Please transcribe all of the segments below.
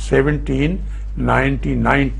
1799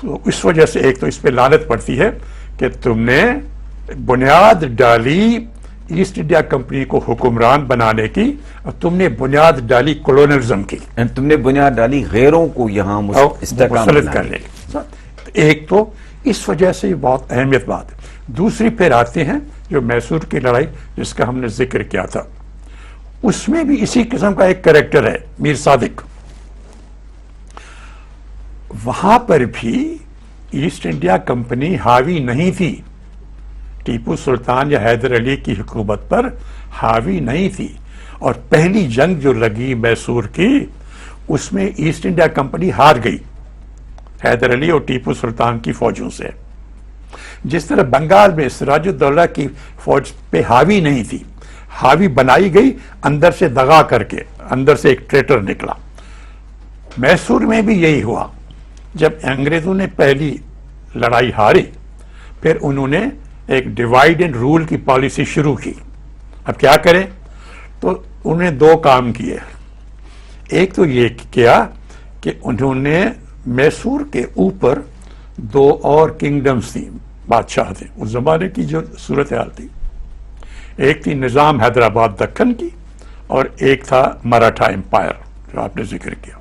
تو اس وجہ سے ایک تو اس پہ لعنت پڑتی ہے کہ تم نے بنیاد ڈالی ایسٹ انڈیا کمپنی کو حکمران بنانے کی، اور تم نے بنیاد ڈالی کولونلزم کی، تم نے بنیاد ڈالی غیروں کو یہاں استحکام مسلط بنانے کرنے کی۔ ایک تو اس وجہ سے یہ بہت اہمیت بات ہے۔ دوسری پھر آتے ہیں جو میسور کی لڑائی جس کا ہم نے ذکر کیا تھا، اس میں بھی اسی قسم کا ایک کریکٹر ہے میر صادق۔ وہاں پر بھی ایسٹ انڈیا کمپنی حاوی نہیں تھی، ٹیپو سلطان یا حیدر علی کی حکومت پر حاوی نہیں تھی، اور پہلی جنگ جو لگی میسور کی اس میں ایسٹ انڈیا کمپنی ہار گئی حیدر علی اور ٹیپو سلطان کی فوجوں سے۔ جس طرح بنگال میں سراج الدولہ کی فوج پہ حاوی نہیں تھی، حاوی بنائی گئی اندر سے دغا کر کے، اندر سے ایک ٹریٹر نکلا۔ میسور میں بھی یہی ہوا، جب انگریزوں نے پہلی لڑائی ہاری پھر انہوں نے ایک ڈیوائڈ اینڈ رول کی پالیسی شروع کی۔ اب کیا کریں؟ تو انہوں نے دو کام کیے۔ ایک تو یہ کیا کہ انہوں نے میسور کے اوپر دو اور کنگڈمز تھی، بادشاہ تھے اس زمانے کی جو صورتحال تھی، ایک تھی نظام حیدرآباد دکن کی اور ایک تھا مراٹھا امپائر جو آپ نے ذکر کیا۔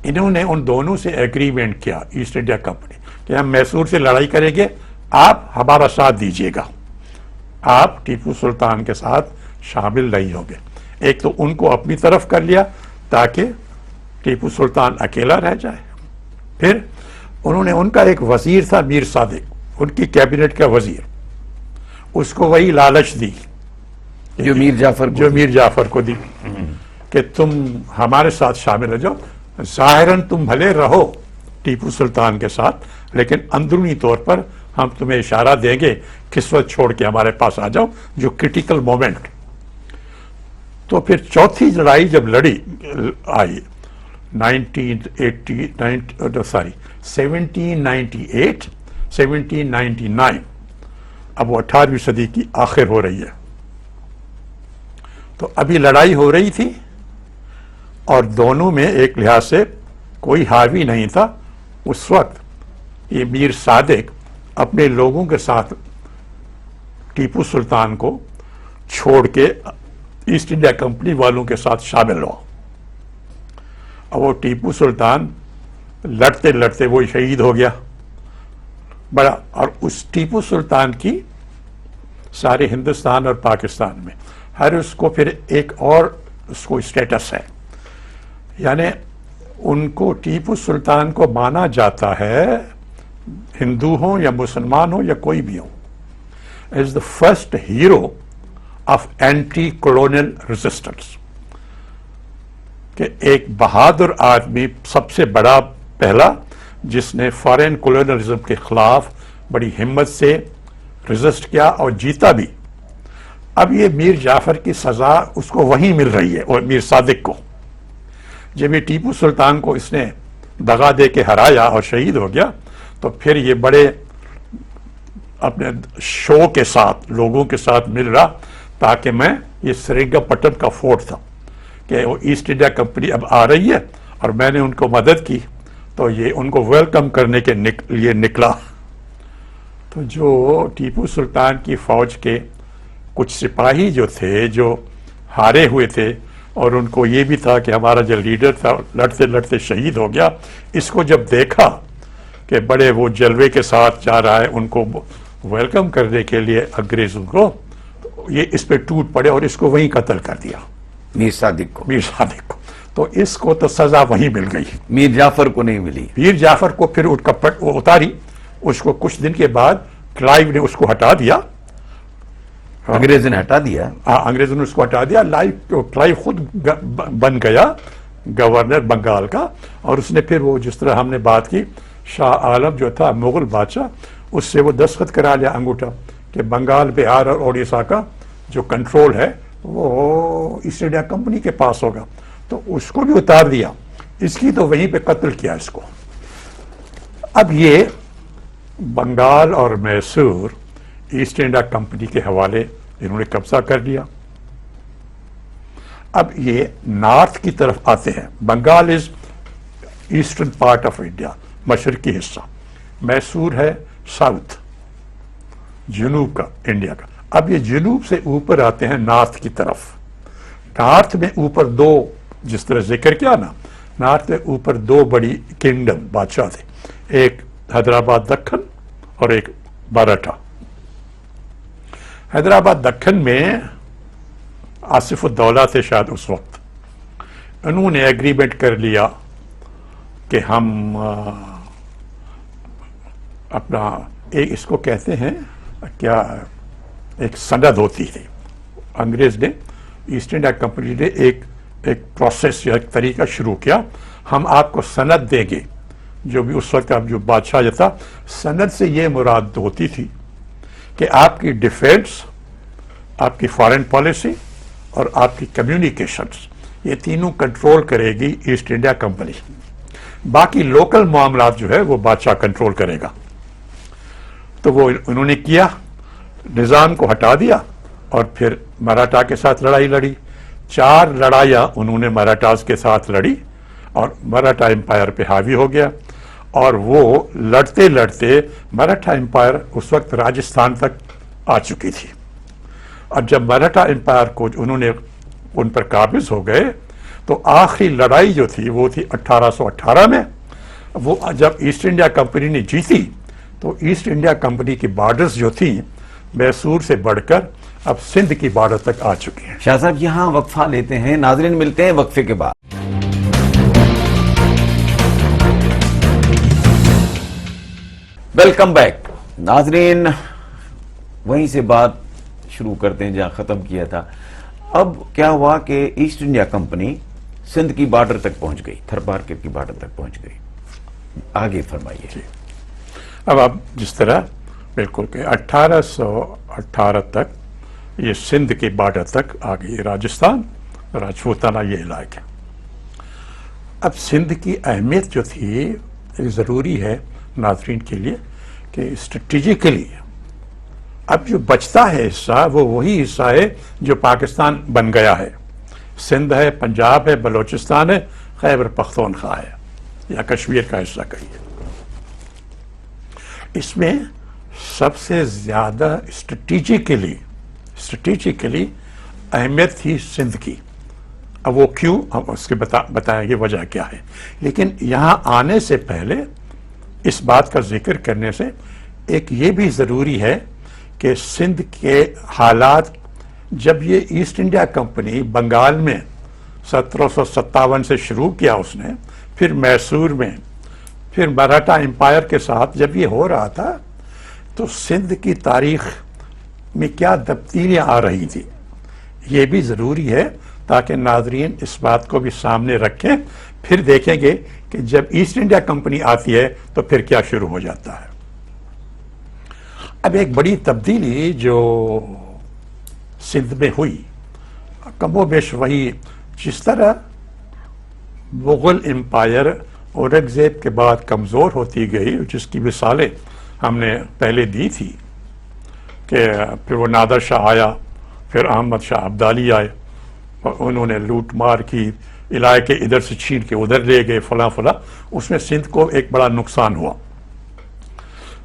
انہوں نے ان دونوں سے ایگریمنٹ کیا ایسٹ انڈیا کمپنی کہ ہم میسور سے لڑائی کریں گے، آپ ہمارا ساتھ دیجیے گا، آپ ٹیپو سلطان کے ساتھ شامل نہیں ہوں گے۔ ایک تو ان کو اپنی طرف کر لیا تاکہ ٹیپو سلطان اکیلا رہ جائے، پھر انہوں نے ان کا ایک وزیر تھا میر صادق، ان کی کیبنٹ کا وزیر، اس کو وہی لالچ دی جو میر جعفر کو دی کہ تم ہمارے ساتھ شامل ہو جاؤ، ظاہراً تم بھلے رہو ٹیپو سلطان کے ساتھ لیکن اندرونی طور پر ہم تمہیں اشارہ دیں گے کس وقت چھوڑ کے ہمارے پاس آ جاؤ، جو کرٹیکل مومنٹ۔ تو پھر چوتھی لڑائی جب لڑی آئی 1798 اب وہ 18ویں صدی کی آخر ہو رہی ہے، تو ابھی لڑائی ہو رہی تھی اور دونوں میں ایک لحاظ سے کوئی حاوی نہیں تھا۔ اس وقت یہ میر صادق اپنے لوگوں کے ساتھ ٹیپو سلطان کو چھوڑ کے ایسٹ انڈیا کمپنی والوں کے ساتھ شامل ہوا، اور وہ ٹیپو سلطان لڑتے لڑتے وہ شہید ہو گیا بڑا۔ اور اس ٹیپو سلطان کی سارے ہندوستان اور پاکستان میں ہر اس کو پھر ایک اور اس کو اسٹیٹس ہے، یعنی ان کو ٹیپو سلطان کو مانا جاتا ہے، ہندو ہوں یا مسلمان ہوں یا کوئی بھی ہوں، as the first hero of anti-colonial resistance، کہ ایک بہادر آدمی، سب سے بڑا پہلا جس نے فارن کولونیلزم کے خلاف بڑی ہمت سے ریزسٹ کیا اور جیتا بھی۔ اب یہ میر جعفر کی سزا اس کو وہیں مل رہی ہے، اور میر صادق کو جب یہ ٹیپو سلطان کو اس نے دغا دے کے ہرایا اور شہید ہو گیا، تو پھر یہ بڑے اپنے شو کے ساتھ لوگوں کے ساتھ مل رہا، تاکہ میں یہ سرنگا پٹم کا فورٹ تھا کہ وہ ایسٹ انڈیا کمپنی اب آ رہی ہے اور میں نے ان کو مدد کی، تو یہ ان کو ویلکم کرنے کے لیے نکلا۔ تو جو ٹیپو سلطان کی فوج کے کچھ سپاہی جو تھے جو ہارے ہوئے تھے، اور ان کو یہ بھی تھا کہ ہمارا جو لیڈر تھا لڑتے لڑتے شہید ہو گیا، اس کو جب دیکھا کہ بڑے وہ جلوے کے ساتھ جا رہا ہے ان کو ویلکم کرنے کے لیے انگریزوں کو، تو یہ اس پہ ٹوٹ پڑے اور اس کو وہیں قتل کر دیا، میر صادق کو۔ تو اس کو تو سزا وہیں مل گئی، میر جعفر کو نہیں ملی۔ میر جعفر کو پھر اتاری، اس کو کچھ دن کے بعد کلائیو نے اس کو ہٹا دیا، انگریز نے ہٹا دیا، انگریزوں نے اس کو ہٹا دیا، کلائیو خود بن گیا گورنر بنگال کا، اور اس نے پھر وہ جس طرح ہم نے بات کی شاہ عالم جو تھا مغل بادشاہ، اس سے وہ دستخط کرا لیا انگوٹھا کہ بنگال بہار اور اڑیسہ کا جو کنٹرول ہے وہ ایسٹ انڈیا کمپنی کے پاس ہوگا، تو اس کو بھی اتار دیا، اس کی تو وہیں پہ قتل کیا اس کو۔ اب یہ بنگال اور میسور ایسٹ انڈیا کمپنی کے حوالے انہوں نے قبضہ کر لیا۔ اب یہ نارتھ کی طرف آتے ہیں، بنگال از ایسٹرن پارٹ آف انڈیا، مشرقی حصہ، میسور ہے ساؤتھ، جنوب کا انڈیا کا. اب یہ جنوب سے اوپر آتے ہیں نارتھ کی طرف. نارتھ میں اوپر دو، جس طرح ذکر کیا نا، نارتھ میں اوپر دو بڑی کنگڈم بادشاہ تھے، ایک حیدرآباد دکن اور ایک مراٹھا. حیدرآباد دکن میں آصف الدولہ تھے شاید اس وقت. انہوں نے ایگریمنٹ کر لیا کہ ہم اپنا ایک، اس کو کہتے ہیں کیا، ایک سند ہوتی تھی. انگریز نے، ایسٹ انڈیا کمپنی نے ایک پروسیس یا ایک طریقہ شروع کیا، ہم آپ کو سند دیں گے. جو بھی اس وقت کا جو بادشاہ تھا، سند سے یہ مراد ہوتی تھی کہ آپ کی ڈیفینس، آپ کی فارن پالیسی اور آپ کی کمیونیکیشنز، یہ تینوں کنٹرول کرے گی ایسٹ انڈیا کمپنی. باقی لوکل معاملات جو ہے وہ بادشاہ کنٹرول کرے گا. تو وہ انہوں نے کیا، نظام کو ہٹا دیا اور پھر مراٹھا کے ساتھ لڑائی لڑی. 4 لڑائیاں انہوں نے مراٹھاز کے ساتھ لڑی اور مراٹھا امپائر پہ حاوی ہو گیا. اور وہ لڑتے لڑتے مراٹھا امپائر اس وقت راجستھان تک آ چکی تھی. اور جب مراٹھا امپائر کو انہوں نے ان پر قابض ہو گئے تو آخری لڑائی جو تھی وہ تھی 1818 میں. وہ جب ایسٹ انڈیا کمپنی نے جیتی تو ایسٹ انڈیا کمپنی کی بارڈرز جو تھیں میسور سے بڑھ کر اب سندھ کی بارڈر تک آ چکی ہیں. شاہ صاحب یہاں وقفہ لیتے ہیں، ناظرین ملتے ہیں وقفے کے بعد. ویلکم بیک ناظرین، وہیں سے بات شروع کرتے ہیں جہاں ختم کیا تھا. اب کیا ہوا کہ ایسٹ انڈیا کمپنی سندھ کی بارڈر تک پہنچ گئی، تھر پارکر کی بارڈر تک پہنچ گئی. آگے فرمائیے. اب آپ جس طرح بالکل کہ 1818 تک یہ سندھ کی بارڈر تک آ گئی، راجستھان، راجپوتانہ یہ علاقہ. اب سندھ کی اہمیت جو تھی ضروری ہے ناظرین کے لیے کہ اسٹریٹجیکلی اب جو بچتا ہے حصہ وہ وہی حصہ ہے جو پاکستان بن گیا ہے. سندھ ہے، پنجاب ہے، بلوچستان ہے، خیبر پختونخوا ہے یا کشمیر کا حصہ کہیے. اس میں سب سے زیادہ اسٹریٹجیکلی اہمیت تھی سندھ کی. اب وہ کیوں، ہم اس کے بتائیں گے وجہ کیا ہے. لیکن یہاں آنے سے پہلے اس بات کا ذکر کرنے سے ایک یہ بھی ضروری ہے کہ سندھ کے حالات، جب یہ ایسٹ انڈیا کمپنی بنگال میں 1757 سے شروع کیا اس نے، پھر میسور میں، پھر مراٹھا امپائر کے ساتھ جب یہ ہو رہا تھا تو سندھ کی تاریخ میں کیا تبدیلیاں آ رہی تھی، یہ بھی ضروری ہے تاکہ ناظرین اس بات کو بھی سامنے رکھیں. پھر دیکھیں گے کہ جب ایسٹ انڈیا کمپنی آتی ہے تو پھر کیا شروع ہو جاتا ہے. اب ایک بڑی تبدیلی جو سندھ میں ہوئی، کم و بیش وہی جس طرح مغل امپائر اورنگزیب کے بعد کمزور ہوتی گئی، جس کی مثالیں ہم نے پہلے دی تھی کہ پھر وہ نادر شاہ آیا، پھر احمد شاہ ابدالی آئے اور انہوں نے لوٹ مار کی، علاقے ادھر سے چھین کے ادھر لے گئے، فلاں فلاں. اس میں سندھ کو ایک بڑا نقصان ہوا.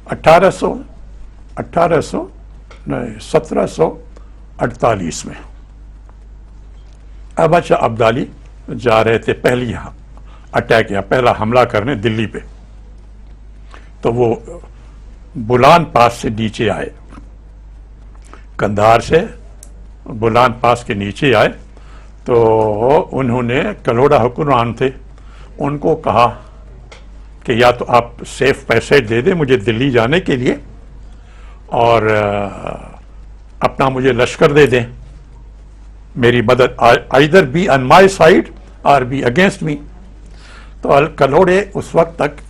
1748 میں احمد شاہ ابدالی جا رہے تھے پہلی اٹیک یا پہلا حملہ کرنے دلی پہ. تو وہ بولان پاس سے نیچے آئے، کندھار سے بولان پاس کے نیچے آئے. تو انہوں نے کلوڑا حکمران تھے، ان کو کہا کہ یا تو آپ سیف پیسے دے دیں مجھے دلی جانے کے لیے اور اپنا مجھے لشکر دے دیں، میری مدد، either be on my side or be against me. تو کلوڑے اس وقت تک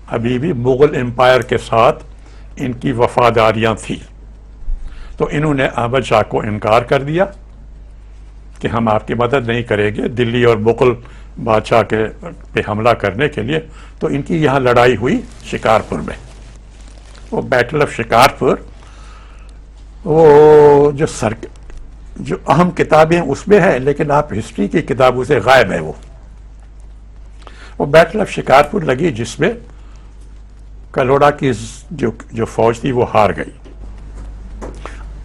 ابھی بھی مغل امپائر کے ساتھ ان کی وفاداریاں تھیں. تو انہوں نے احمد شاہ کو انکار کر دیا کہ ہم آپ کی مدد نہیں کریں گے دلی اور مغل بادشاہ کے پہ حملہ کرنے کے لیے. تو ان کی یہاں لڑائی ہوئی شکارپور میں، وہ بیٹل آف شکارپور. وہ جو اہم کتابیں اس میں ہے لیکن آپ ہسٹری کی کتابوں سے غائب ہے. وہ بیٹل آف شکارپور لگی جس میں کلوڑا کی جو فوج تھی وہ ہار گئی،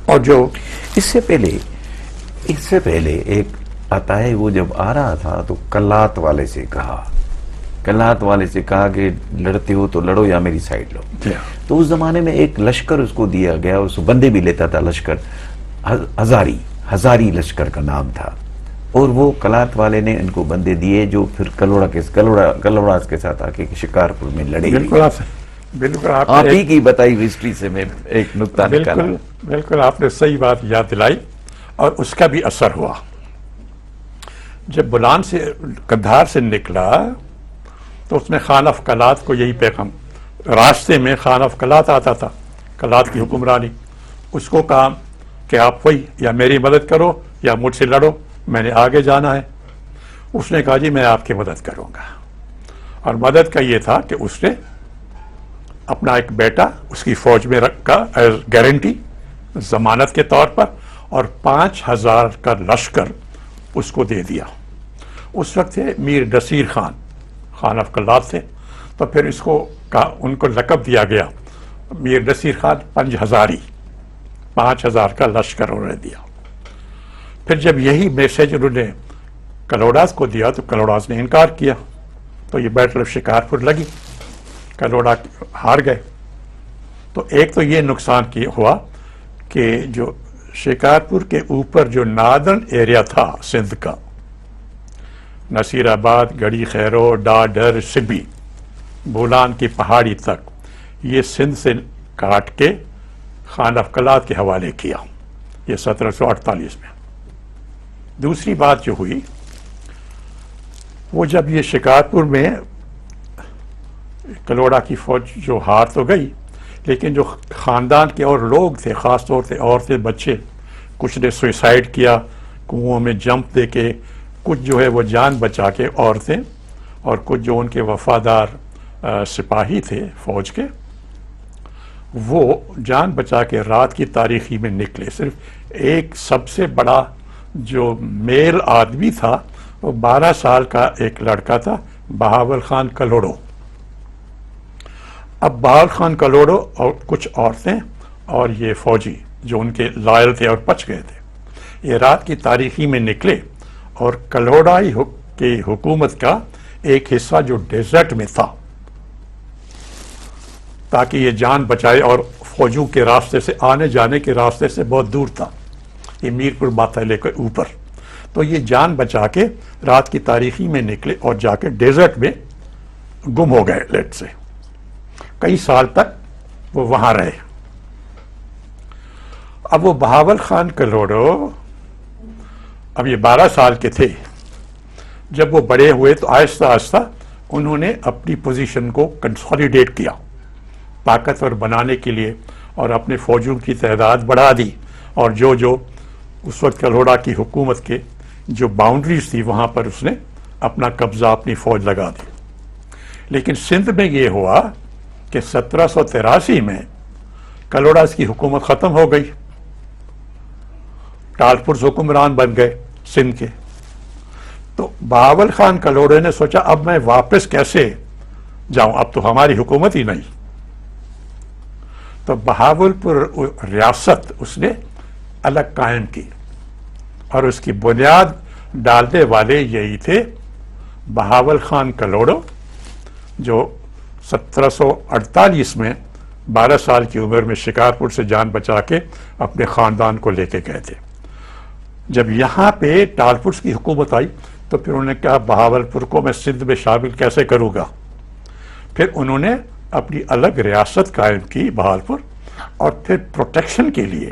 اور جو اس سے پہلے ایک آتا ہے، وہ جب آ رہا تھا تو کلات والے سے کہا کہ لڑتے ہو تو لڑو یا میری سائڈ لو. تو اس زمانے میں ایک لشکر اس کو دیا گیا، اس کو بندے بھی لیتا تھا، لشکر ہزاری لشکر کا نام تھا، اور وہ کلات والے نے ان کو بندے دیے جو پھر کلوڑا کے ساتھ آ کے شکارپور میں لڑے. بالکل آپ ہی کی بتائی ہوئی ہسٹری سے میں ایک نکتہ نکالا. بالکل آپ نے صحیح بات یاد دلائی، اور اس کا بھی اثر ہوا. جب بولان سے قندھار سے نکلا تو اس نے خان آف کلات کو یہی پیغام، راستے میں خان آف کلات آتا تھا، کلات کی حکمرانی، اس کو کہا کہ آپ وہی یا میری مدد کرو یا مجھ سے لڑو، میں نے آگے جانا ہے. اس نے کہا جی میں آپ کی مدد کروں گا، اور مدد کا یہ تھا کہ اس نے اپنا ایک بیٹا اس کی فوج میں رکھا ایز گارنٹی، ضمانت کے طور پر، اور 5000 کا لشکر اس کو دے دیا. اس وقت تھے میر نصیر خان آف کلات تھے، تو پھر اس کو ان کو لقب دیا گیا میر نصیر خان 5000 کا لشکر انہوں نے دیا. پھر جب یہی میسج انہوں نے کلوڑاس کو دیا تو کلوڑاس نے انکار کیا، تو یہ بیٹل آف شکارپور لگی، کلوڑا ہار گئے. تو ایک تو یہ نقصان ہوا کہ جو شکارپور کے اوپر جو ناردرن ایریا تھا سندھ کا، نصیر آباد، گڑھی خیرو، ڈاڈر، سبی، بولان کی پہاڑی تک، یہ سندھ سے کاٹ کے خان آف کلات کے حوالے کیا، یہ 1748 میں. دوسری بات جو ہوئی، وہ جب یہ شکارپور میں کلوڑا کی فوج جو ہار تو گئی، لیکن جو خاندان کے اور لوگ تھے، خاص طور سے عورتیں، بچے، کچھ نے سوئسائڈ کیا، کنوؤں میں جمپ دے کے، کچھ جو ہے وہ جان بچا کے عورتیں، اور کچھ جو ان کے وفادار سپاہی تھے فوج کے، وہ جان بچا کے رات کی تاریخی میں نکلے. صرف ایک سب سے بڑا جو میل آدمی تھا وہ 12 سال کا ایک لڑکا تھا، بہاول خان کلوڑو. اب بہاول خان کلوڑو اور کچھ عورتیں اور یہ فوجی جو ان کے لائل تھے اور بچ گئے تھے، یہ رات کی تاریخی میں نکلے، اور کلوڑائی کی حکومت کا ایک حصہ جو ڈیزرٹ میں تھا، تاکہ یہ جان بچائے، اور فوجوں کے راستے سے، آنے جانے کے راستے سے بہت دور تھا یہ میرپور ماتھلے کے اوپر، تو یہ جان بچا کے رات کی تاریخی میں نکلے اور جا کے ڈیزرٹ میں گم ہو گئے. لیٹ سے کئی سال تک وہ وہاں رہے. اب وہ بہاول خان کلوڑو اب یہ 12 سال کے تھے. جب وہ بڑے ہوئے تو آہستہ آہستہ انہوں نے اپنی پوزیشن کو کنسالیڈیٹ کیا طاقتور بنانے کے لیے، اور اپنے فوجوں کی تعداد بڑھا دی، اور جو اس وقت کلوڑا کی حکومت کے جو باؤنڈریز تھی وہاں پر اس نے اپنا قبضہ، اپنی فوج لگا دی. لیکن سندھ میں یہ ہوا کہ 1783 میں کلوڑاس کی حکومت ختم ہو گئی، ٹالپور حکمران بن گئے سندھ کے. تو بہاول خان کلوڑے نے سوچا اب میں واپس کیسے جاؤں، اب تو ہماری حکومت ہی نہیں. تو بہاول پور ریاست اس نے الگ قائم کی، اور اس کی بنیاد ڈالنے والے یہی تھے بہاول خان کلوڑو، جو 1748 میں 12 سال کی عمر میں شکارپور سے جان بچا کے اپنے خاندان کو لے کے گئے تھے. جب یہاں پہ ٹالپور کی حکومت آئی تو پھر انہوں نے کہا بہاول پور کو میں سندھ میں شامل کیسے کروں گا. پھر انہوں نے اپنی الگ ریاست قائم کی بہاولپور، اور پھر پروٹیکشن کے لیے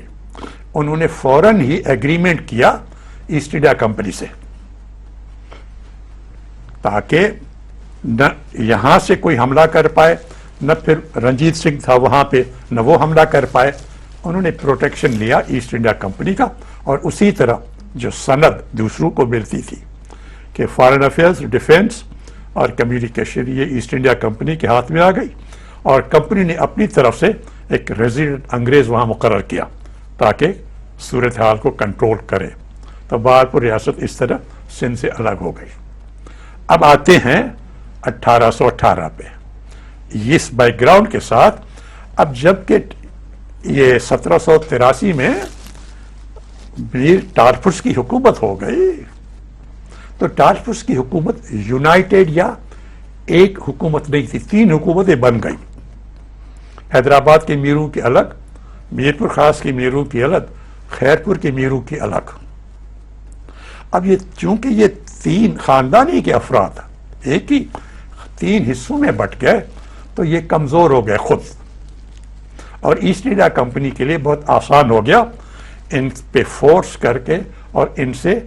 انہوں نے فوراً ہی ایگریمنٹ کیا ایسٹ انڈیا کمپنی سے، تاکہ نہ یہاں سے کوئی حملہ کر پائے، نہ پھر رنجیت سنگھ تھا وہاں پہ، نہ وہ حملہ کر پائے. انہوں نے پروٹیکشن لیا ایسٹ انڈیا کمپنی کا، اور اسی طرح جو سند دوسروں کو ملتی تھی کہ فارن افیئرز، ڈیفینس اور کمیونیکیشن، یہ ایسٹ انڈیا کمپنی کے ہاتھ میں آ گئی، اور کمپنی نے اپنی طرف سے ایک ریزیڈنٹ انگریز وہاں مقرر کیا تاکہ صورتحال کو کنٹرول کرے. تو بہاولپور ریاست اس طرح سندھ سے الگ ہو گئی. اب آتے ہیں 1818 پہ. اس بیک گراؤنڈ کے ساتھ اب جبکہ یہ 1783 میں میر ٹالپس کی حکومت ہو گئی تو ٹالپس کی حکومت یونائٹڈ یا ایک حکومت نہیں تھی، 3 حکومتیں بن گئی. حیدرآباد کے میروں کی الگ، میرپور خاص کے میروں کی الگ، خیرپور کے میروں کی الگ. اب یہ چونکہ یہ 3 خاندانی کے افراد ایک ہی 3 حصوں میں بٹ گئے تو یہ کمزور ہو گئے خود، اور ایسٹ انڈیا کمپنی کے لیے بہت آسان ہو گیا ان پہ فورس کر کے اور ان سے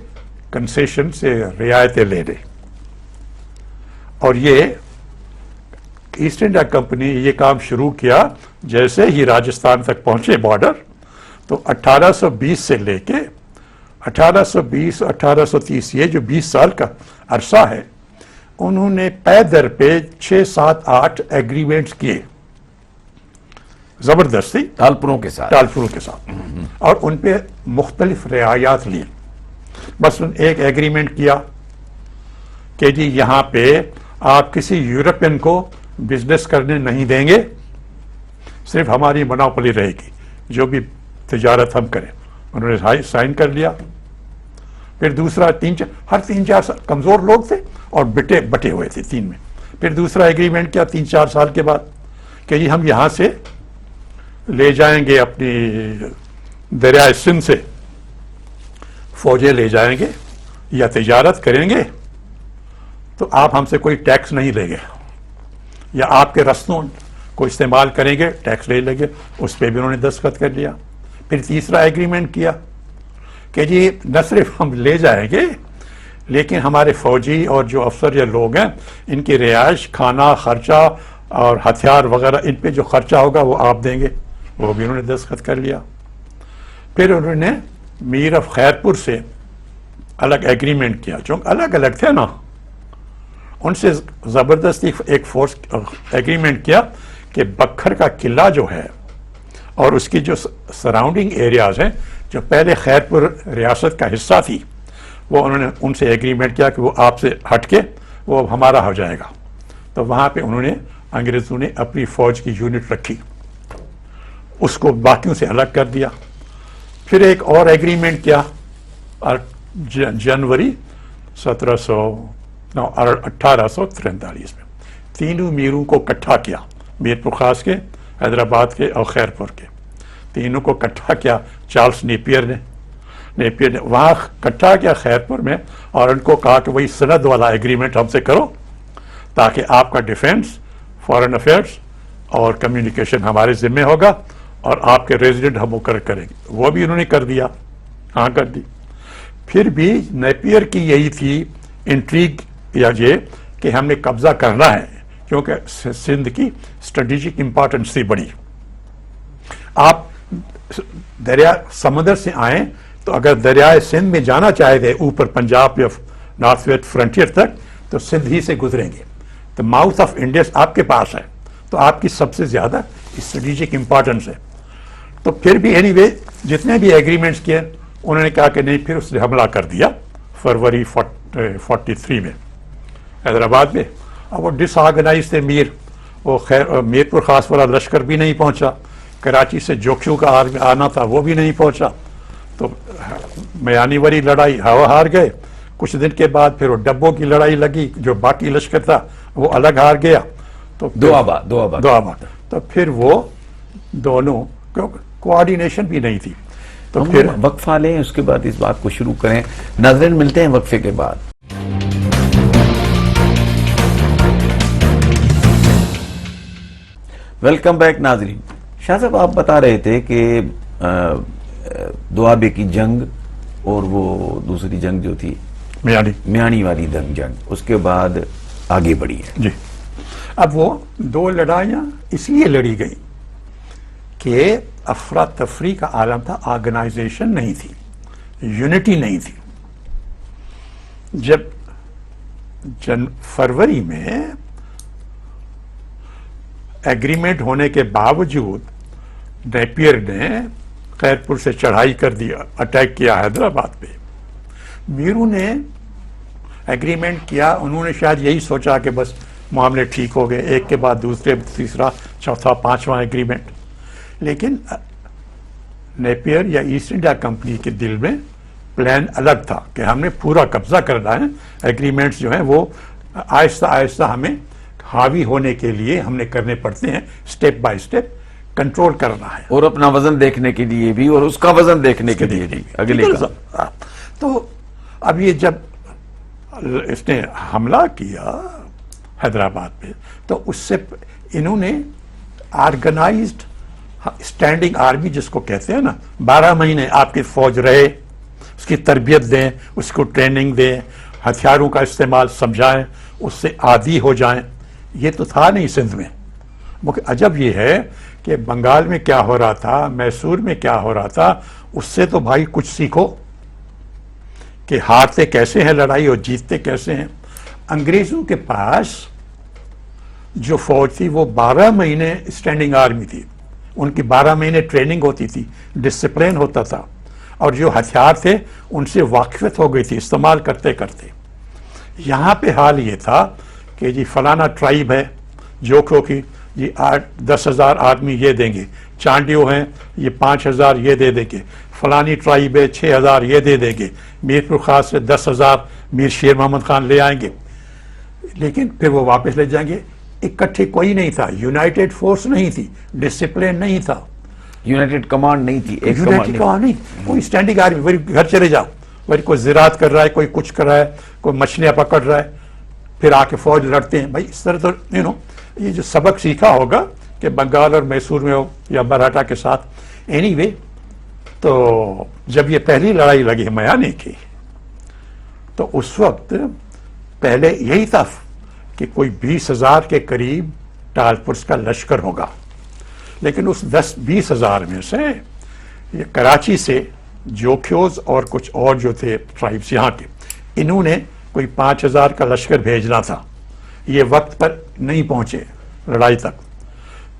کنسیشن سے رعایتیں لے لے. اور یہ ایسٹ انڈیا کمپنی یہ کام شروع کیا جیسے ہی راجستھان تک پہنچے بارڈر، تو 1820 سے لے کے 1820 1830 یہ جو 20 سال کا عرصہ ہے انہوں نے پے در پہ 6 7 8 ایگریمنٹس کیے زبردستی ٹالپوروں کے ساتھ اور ان پہ مختلف رعایات لی. بس ایک ایگریمنٹ کیا کہ جی یہاں پہ آپ کسی یورپین کو بزنس کرنے نہیں دیں گے، صرف ہماری منوپلی رہے گی، جو بھی تجارت ہم کریں. انہوں نے سائن کر لیا. پھر دوسرا ہر 3-4 سال کمزور لوگ تھے اور بٹے ہوئے تھے 3 میں. پھر دوسرا ایگریمنٹ کیا 3-4 سال کے بعد کہ جی ہم یہاں سے لے جائیں گے اپنی دریائے سندھ سے فوجیں لے جائیں گے یا تجارت کریں گے تو آپ ہم سے کوئی ٹیکس نہیں لیں گے، یا آپ کے رستوں کو استعمال کریں گے ٹیکس لے لیں گے. اس پہ بھی انہوں نے دستخط کر لیا. پھر تیسرا ایگریمنٹ کیا کہ جی نہ صرف ہم لے جائیں گے لیکن ہمارے فوجی اور جو افسر یا لوگ ہیں ان کی رہائش، کھانا، خرچہ اور ہتھیار وغیرہ ان پہ جو خرچہ ہوگا وہ آپ دیں گے. وہ بھی انہوں نے دستخط کر لیا. پھر انہوں نے میر آف خیرپور سے الگ ایگریمنٹ کیا، جو الگ الگ تھے نا، ان سے زبردستی ایک فورس ایگریمنٹ کیا کہ بکھر کا قلعہ جو ہے اور اس کی جو سراؤنڈنگ ایریاز ہیں جو پہلے خیرپور ریاست کا حصہ تھی، وہ انہوں نے ان سے ایگریمنٹ کیا کہ وہ آپ سے ہٹ کے وہ اب ہمارا ہو جائے گا. تو وہاں پہ انہوں نے انگریزوں نے اپنی فوج کی یونٹ رکھی، اس کو باقیوں سے الگ کر دیا. پھر ایک اور ایگریمنٹ کیا جنوری 1843 میں. تینوں میروں کو اکٹھا کیا، میرپور خاص کے، حیدرآباد کے اور خیرپور کے. تینوں کو اکٹھا کیا چارلس نیپیر نے وہاں اکٹھا کیا خیرپور میں، اور ان کو کہا کہ وہی سند والا ایگریمنٹ ہم سے کرو تاکہ آپ کا ڈیفینس، فارن افیئرس اور کمیونیکیشن ہمارے ذمہ ہوگا اور آپ کے ریزیڈنٹ ہم مقرر کریں گے. وہ بھی انہوں نے کر دیا، ہاں کر دی. پھر بھی نیپیر کی یہی تھی انٹریگ یا یہ کہ ہم نے قبضہ کرنا ہے کیونکہ سندھ کی اسٹریٹجک امپورٹنس تھی بڑی. آپ دریا سمندر سے آئیں تو اگر دریائے سندھ میں جانا چاہے تھے اوپر پنجاب یا نارتھ ویسٹ فرنٹیئر تک تو سندھ ہی سے گزریں گے. تو ماؤتھ آف انڈیا آپ کے پاس ہے تو آپ کی سب سے زیادہ اسٹریٹجک امپورٹنس ہے. تو پھر بھی اینی وے جتنے بھی ایگریمنٹس کیے انہوں نے کہا کہ نہیں. پھر اس نے حملہ کر دیا فروری 43 میں حیدرآباد میں. اب وہ ڈس آرگنائز تھے وہ میرپور خاص والا لشکر بھی نہیں پہنچا. کراچی سے جوکشو کا آنا تھا وہ بھی نہیں پہنچا. تو میانی وری لڑائی ہوا ہار گئے. کچھ دن کے بعد پھر وہ ڈبوں کی لڑائی لگی، جو باقی لشکر تھا وہ الگ ہار گیا. تو دو آباد تو پھر وہ دونوں کوآرڈینیشن بھی نہیں تھی. تو پھر وقفہ لیں، اس کے بعد اس بات کو شروع کریں. ناظرین ملتے ہیں وقفے کے بعد. ویلکم بیک ناظرین. شاہ صاحب آپ بتا رہے تھے کہ دوآبے کی جنگ اور وہ دوسری جنگ جو تھی میانی والی جنگ، اس کے بعد آگے بڑھی ہے. جی. اب وہ 2 لڑائیاں اس لیے لڑی گئی کہ افراتفری کا عالم تھا، آرگنائزیشن نہیں تھی، یونٹی نہیں تھی. جب فروری میں ایگریمنٹ ہونے کے باوجود نیپیر نے خیرپور سے چڑھائی کر دیا، اٹیک کیا حیدرآباد پہ. میروں نے ایگریمنٹ کیا، انہوں نے شاید یہی سوچا کہ بس معاملے ٹھیک ہو گئے، ایک کے بعد دوسرے، تیسرا، چوتھا، پانچواں ایگریمنٹ. لیکن نیپیئر یا ایسٹ انڈیا کمپنی کے دل میں پلان الگ تھا کہ ہم نے پورا قبضہ کرنا ہے. ایگریمنٹس جو ہیں وہ آہستہ آہستہ ہمیں حاوی ہونے کے لیے ہم نے کرنے پڑتے ہیں، سٹیپ بائی سٹیپ کنٹرول کرنا ہے. اور اپنا وزن دیکھنے کے لیے بھی اور اس کا وزن دیکھنے کے لیے بھی اگلے کا. تو اب یہ جب اس نے حملہ کیا حیدرآباد پہ تو اس سے انہوں نے آرگنائزڈ اسٹینڈنگ آرمی جس کو کہتے ہیں نا، 12 مہینے آپ کی فوج رہے، اس کی تربیت دیں، اس کو ٹریننگ دیں، ہتھیاروں کا استعمال سمجھائیں، اس سے عادی ہو جائیں. یہ تو تھا نہیں سندھ میں. عجب یہ ہے کہ بنگال میں کیا ہو رہا تھا، میسور میں کیا ہو رہا تھا، اس سے تو بھائی کچھ سیکھو کہ ہارتے کیسے ہیں لڑائی اور جیتتے کیسے ہیں. انگریزوں کے پاس جو فوج تھی وہ 12 مہینے اسٹینڈنگ آرمی تھی، ان کی 12 مہینے ٹریننگ ہوتی تھی، ڈسپلن ہوتا تھا، اور جو ہتھیار تھے ان سے واقفیت ہو گئی تھی استعمال کرتے کرتے. یہاں پہ حال یہ تھا کہ جی فلانا ٹرائب ہے جوکھو کی، جی 10,000 آدمی یہ دیں گے، چانڈیو ہیں یہ 5,000 یہ دے دیں گے، فلانی ٹرائب ہے 6,000 یہ دے دیں گے، میر پور خاص سے 10,000 میر شیر محمد خان لے آئیں گے. لیکن پھر وہ واپس لے جائیں گے. اکٹھے کوئی نہیں تھا، یونائٹڈ فورس نہیں تھی، ڈسپلن نہیں تھا، یونائٹڈ کمانڈ نہیں تھی، ایک یونائٹڈ کمانڈ نہیں، کوئی اسٹینڈنگ آرمی. وہی گھر چلے جاؤ، وہی کوئی زراعت کر رہا ہے، کوئی کچھ کر رہا ہے، کوئی مچھلیاں پکڑ رہا ہے، پھر آ کے فوج لڑتے ہیں. بھائی اس طرح تو یہ جو سبق سیکھا ہوگا کہ بنگال اور میسور میں ہو یا مراٹھا کے ساتھ. اینی وے تو جب یہ پہلی لڑائی لگی میانے کی تو اس وقت پہلے یہی تھا کہ کوئی 20,000 کے قریب ٹالپرس کا لشکر ہوگا. لیکن اس 10-20,000 میں سے یہ کراچی سے جوکھیوز اور کچھ اور جو تھے ٹرائبس یہاں کے، انہوں نے کوئی 5,000 کا لشکر بھیجنا تھا. یہ وقت پر نہیں پہنچے لڑائی تک.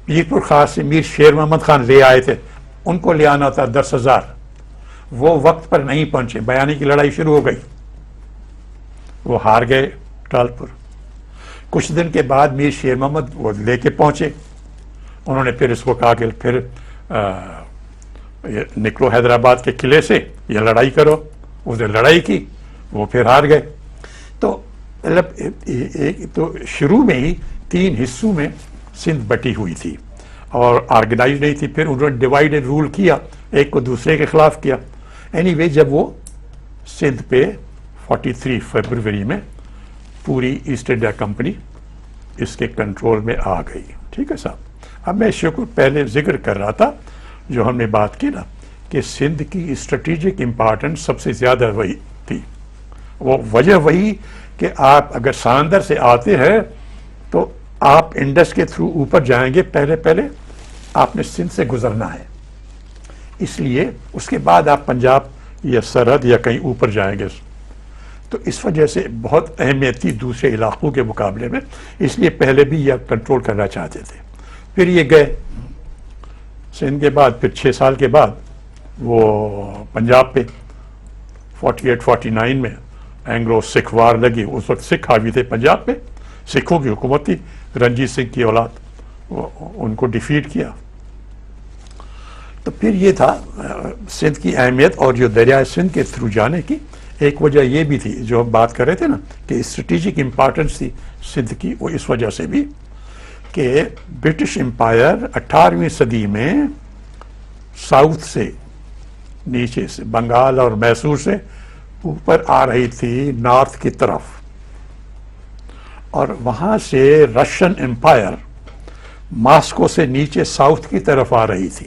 میر پور خاص سے میر شیر محمد خان لے آئے تھے، ان کو لے آنا تھا 10,000، وہ وقت پر نہیں پہنچے. بیانی کی لڑائی شروع ہو گئی، وہ ہار گئے ٹالپور. کچھ دن کے بعد میر شیر محمد وہ لے کے پہنچے. انہوں نے پھر اس کو کہا کہ پھر نکلو حیدرآباد کے قلعے سے، یہ لڑائی کرو. اس نے لڑائی کی، وہ پھر ہار گئے. تو شروع میں ہی 3 حصوں میں سندھ بٹی ہوئی تھی اور آرگنائز نہیں تھی. پھر انہوں نے ڈیوائڈ اینڈ رول کیا، ایک کو دوسرے کے خلاف کیا. اینی وے جب وہ سندھ پہ 43 فروری میں پوری ایسٹ انڈیا کمپنی اس کے کنٹرول میں آ گئی. ٹھیک ہے صاحب. اب میں شکر پہلے ذکر کر رہا تھا جو ہم نے بات کی نا کہ سندھ کی اسٹریٹجک امپارٹنس سب سے زیادہ وہی تھی. وہ وجہ وہی کہ آپ اگر سمندر سے آتے ہیں تو آپ انڈس کے تھرو اوپر جائیں گے، پہلے آپ نے سندھ سے گزرنا ہے. اس لیے اس کے بعد آپ پنجاب یا سرحد یا کہیں اوپر جائیں گے. تو اس وجہ سے بہت اہمیت تھی دوسرے علاقوں کے مقابلے میں، اس لیے پہلے بھی یہ کنٹرول کرنا چاہتے تھے. پھر یہ گئے سندھ کے بعد، پھر 6 سال کے بعد وہ پنجاب پہ 48-49 میں اینگلو سکھ وار لگی. اس وقت سکھ حاوی تھے پنجاب پہ، سکھوں کی حکومت تھی، رنجیت سنگھ کی اولاد، ان کو ڈیفیٹ کیا. تو پھر یہ تھا سندھ کی اہمیت. اور جو دریائے سندھ کے تھرو جانے کی ایک وجہ یہ بھی تھی جو ہم بات کر رہے تھے نا کہ اسٹریٹجک امپارٹنس تھی سندھ کی، وہ اس وجہ سے بھی کہ برٹش امپائر 18ویں صدی میں ساؤتھ سے، نیچے سے، بنگال اور میسور سے اوپر آ رہی تھی نارتھ کی طرف، اور وہاں سے رشین امپائر ماسکو سے نیچے ساؤتھ کی طرف آ رہی تھی.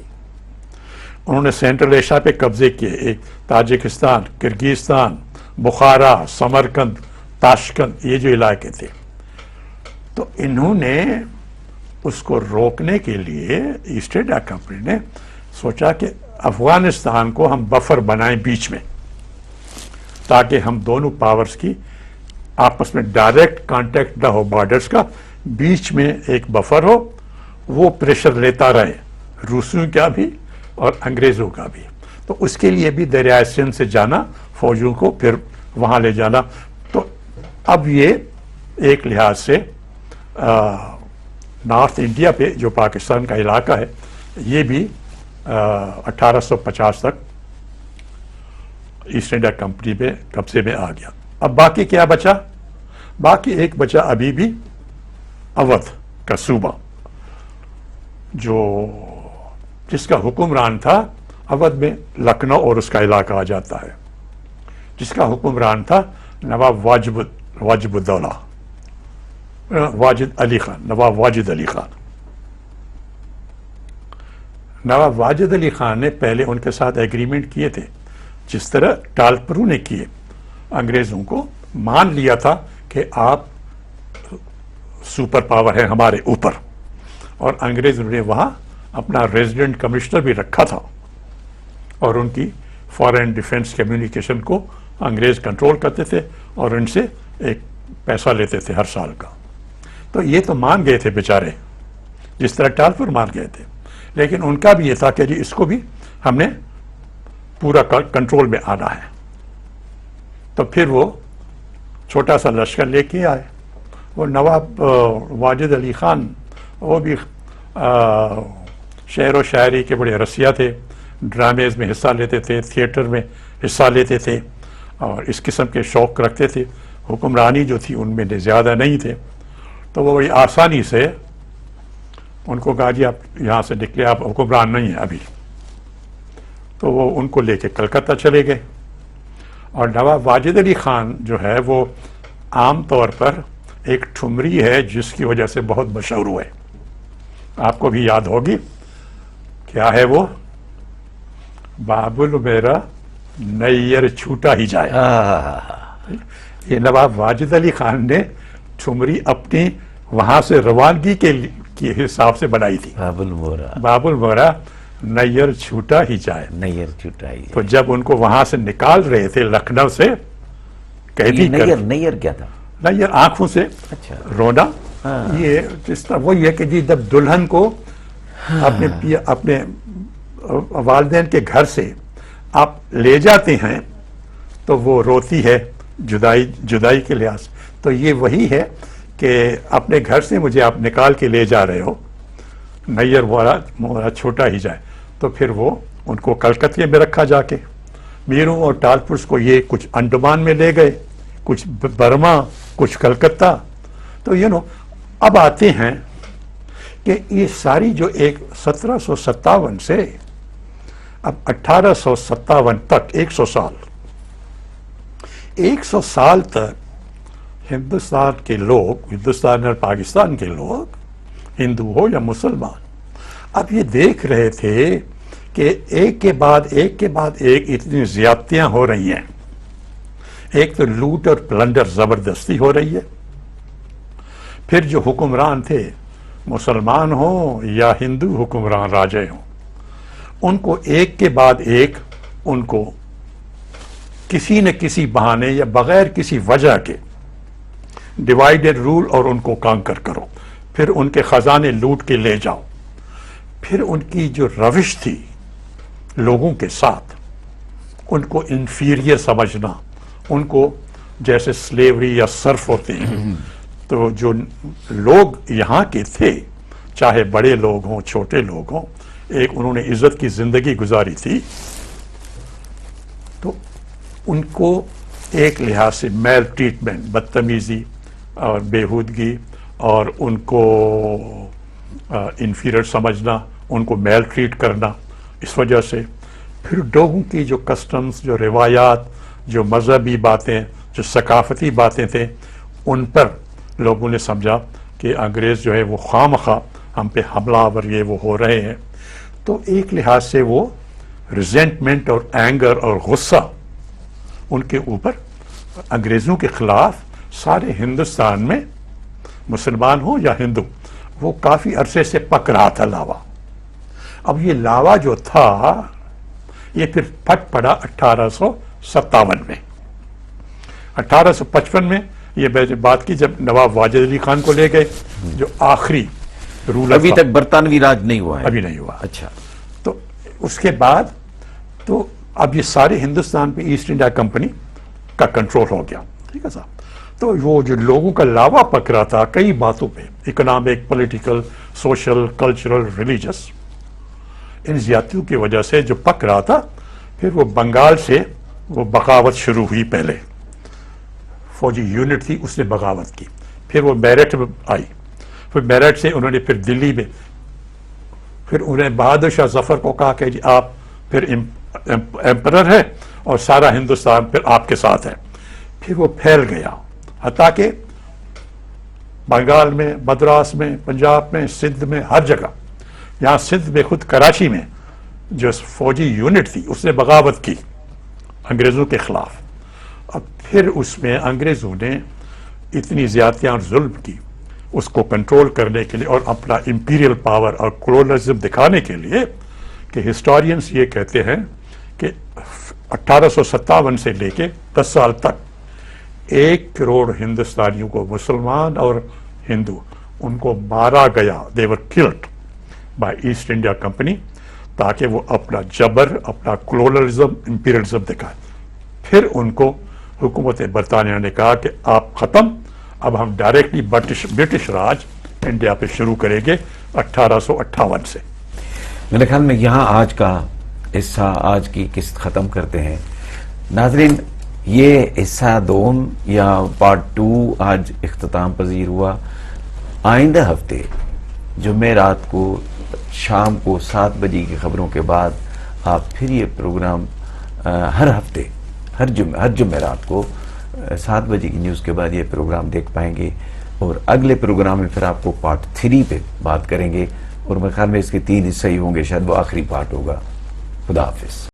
انہوں نے سینٹرل ایشیا پہ قبضے کیے، ایک تاجکستان، کرگیزستان، بخارا، سمرقند، تاشقند، یہ جو علاقے تھے. تو انہوں نے اس کو روکنے کے لیے ایسٹ انڈیا کمپنی نے سوچا کہ افغانستان کو ہم بفر بنائیں بیچ میں، تاکہ ہم دونوں پاورز کی آپس میں ڈائریکٹ کانٹیکٹ نہ ہو بارڈرز کا، بیچ میں ایک بفر ہو، وہ پریشر لیتا رہے روسیوں کا بھی اور انگریزوں کا بھی. تو اس کے لیے بھی دریائے سندھ سے جانا، فوجوں کو پھر وہاں لے جانا. تو اب یہ ایک لحاظ سے نارتھ انڈیا پہ جو پاکستان کا علاقہ ہے یہ بھی 1850 تک ایسٹ انڈیا کمپنی پہ قبضے میں آ گیا. اب باقی کیا بچا؟ باقی ایک بچا ابھی بھی اودھ کا صوبہ جس کا حکمران تھا. اودھ میں لکھنؤ اور اس کا علاقہ آ جاتا ہے, جس کا حکمران تھا نواب واجد الدولہ واجد علی خان. نواب واجد علی خان. نواب واجد علی خان نے پہلے ان کے ساتھ ایگریمنٹ کیے تھے, جس طرح ٹالپرو نے کیے. انگریزوں کو مان لیا تھا کہ آپ سپر پاور ہیں ہمارے اوپر, اور انگریزوں نے وہاں اپنا ریزیڈنٹ کمشنر بھی رکھا تھا, اور ان کی فارن ڈیفنس کمیونیکیشن کو انگریز کنٹرول کرتے تھے اور ان سے ایک پیسہ لیتے تھے ہر سال کا. تو یہ تو مان گئے تھے بیچارے, جس طرح ٹالپور مان گئے تھے, لیکن ان کا بھی یہ تھا کہ جی اس کو بھی ہم نے پورا کنٹرول میں آنا ہے. تو پھر وہ چھوٹا سا لشکر لے کے آئے. وہ نواب واجد علی خان وہ بھی شعر و شاعری کے بڑے رسیا تھے, ڈرامےز میں حصہ لیتے تھے, تھیٹر میں حصہ لیتے تھے, اور اس قسم کے شوق رکھتے تھے. حکمرانی جو تھی ان میں زیادہ نہیں تھے, تو وہ بڑی آسانی سے ان کو کہا جی آپ یہاں سے نکلے, آپ حکمران نہیں ہیں ابھی. تو وہ ان کو لے کے کلکتہ چلے گئے. اور نواب واجد علی خان جو ہے وہ عام طور پر ایک ٹھمری ہے جس کی وجہ سے بہت مشہور ہوئے. آپ کو بھی یاد ہوگی, کیا ہے وہ؟ بابل میرا نیر چھوٹا ہی جائے. یہ نواب واجد علی خان نے ٹھمری اپنی وہاں سے روانگی کے حساب سے بنائی تھی. بابل مورا نیر چھوٹا ہی جائے. نیر چھوٹا ہی. تو جب ان کو وہاں سے نکال رہے تھے لکھنؤ سے, قیدی نیر کیا تھا؟ نیر آنکھوں سے اچھا رونا. یہ جس طرح وہی ہے کہ جی جب دلہن کو اپنے والدین کے گھر سے آپ لے جاتے ہیں تو وہ روتی ہے جدائی کے لحاظ سے. تو یہ وہی ہے کہ اپنے گھر سے مجھے آپ نکال کے لے جا رہے ہو, نیر مورا چھوٹا ہی جائے. تو پھر وہ ان کو کلکتے میں رکھا جا کے. میروں اور ٹالپرس کو یہ کچھ انڈمان میں لے گئے, کچھ برما, کچھ کلکتہ. تو اب آتے ہیں کہ یہ ساری جو 1757 سے اب 1857 تک 100 سال تک ہندوستان کے لوگ, ہندوستان اور پاکستان کے لوگ, ہندو ہو یا مسلمان, اب یہ دیکھ رہے تھے کہ ایک کے بعد ایک اتنی زیادتیاں ہو رہی ہیں. ایک تو لوٹ اور پلنڈر زبردستی ہو رہی ہے. پھر جو حکمران تھے, مسلمان ہوں یا ہندو حکمران راجے ہوں, ان کو ایک کے بعد ایک ان کو کسی نہ کسی بہانے یا بغیر کسی وجہ کے ڈیوائڈ اینڈ رول اور ان کو کانکر کرو, پھر ان کے خزانے لوٹ کے لے جاؤ. پھر ان کی جو روش تھی لوگوں کے ساتھ, ان کو انفیریئر سمجھنا, ان کو جیسے سلیوری یا سرف ہوتے ہیں. تو جو لوگ یہاں کے تھے, چاہے بڑے لوگ ہوں چھوٹے لوگ ہوں, ایک انہوں نے عزت کی زندگی گزاری تھی. تو ان کو ایک لحاظ سے میل ٹریٹمنٹ, بدتمیزی اور بےہودگی, اور ان کو انفیریئر سمجھنا, ان کو میل ٹریٹ کرنا, اس وجہ سے پھر لوگوں کی جو کسٹمز, جو روایات, جو مذہبی باتیں, جو ثقافتی باتیں تھے, ان پر لوگوں نے سمجھا کہ انگریز جو ہے وہ خواہ ہم پہ حملہ آور یہ وہ ہو رہے ہیں. تو ایک لحاظ سے وہ ریزنٹمنٹ اور اینگر اور غصہ ان کے اوپر انگریزوں کے خلاف سارے ہندوستان میں, مسلمان ہو یا ہندو, وہ کافی عرصے سے پک رہا تھا لاوا. اب یہ لاوا جو تھا یہ پھر پھٹ پڑا 1857 میں. 1855 میں یہ بات کی جب نواب واجد علی خان کو لے گئے, جو آخری رولر ابھی تک برطانوی راج نہیں ہوا ہے. ابھی نہیں ہوا. اچھا. تو اس کے بعد تو اب یہ سارے ہندوستان پہ ایسٹ انڈیا کمپنی کا کنٹرول ہو گیا. ٹھیک ہے صاحب. تو وہ جو لوگوں کا لاوا پک رہا تھا کئی باتوں پہ، economic, political, social, cultural, religious, ان زیادتیوں کی وجہ سے جو پک رہا تھا، پھر وہ بنگال سے وہ بغاوت شروع ہوئی. پہلے فوجی یونٹ تھی، اس نے بغاوت کی. پھر وہ میرٹھ میں آئی. پھر میرٹھ سے انہوں نے پھر دلی میں، پھر انہیں بہادر شاہ ظفر کو کہا کہ جی آپ پھر ایمپرر ہے اور سارا ہندوستان پھر آپ کے ساتھ ہے. پھر وہ پھیل گیا، حتیٰ کہ بنگال میں، مدراس میں، پنجاب میں، سندھ میں، ہر جگہ. یہاں سندھ میں خود کراچی میں جو فوجی یونٹ تھی اس نے بغاوت کی انگریزوں کے خلاف. اب پھر اس میں انگریزوں نے اتنی زیادتیاں اور ظلم کی اس کو کنٹرول کرنے کے لیے اور اپنا امپیریل پاور اور کولونیلزم دکھانے کے لیے، کہ ہسٹورینز یہ کہتے ہیں کہ 1857 سے لے کے 10 سال تک 1 کروڑ ہندوستانیوں کو، مسلمان اور ہندو، ان کو مارا گیا. they were killed by East India company, تاکہ وہ اپنا جبر، اپنا کولونیلزم، امپیریلزم دکھائے. پھر ان کو حکومت برطانیہ نے کہا کہ آپ ختم، اب ہم ڈائریکٹلی برٹش راج انڈیا پہ شروع کریں گے 1858 سے. میرے خیال میں یہاں آج کا حصہ، آج کی قسط ختم کرتے ہیں. ناظرین، یہ حصہ دوم یا پارٹ 2 آج اختتام پذیر ہوا. آئندہ ہفتے جمعہ رات کو شام کو 7 بجے کی خبروں کے بعد آپ پھر یہ پروگرام ہر ہفتے ہر جمعہ رات کو 7 بجے کی نیوز کے بعد یہ پروگرام دیکھ پائیں گے. اور اگلے پروگرام میں پھر آپ کو پارٹ 3 پہ بات کریں گے، اور میرے خیال میں اس کے 3 حصے ہی ہوں گے، شاید وہ آخری پارٹ ہوگا. خدا حافظ.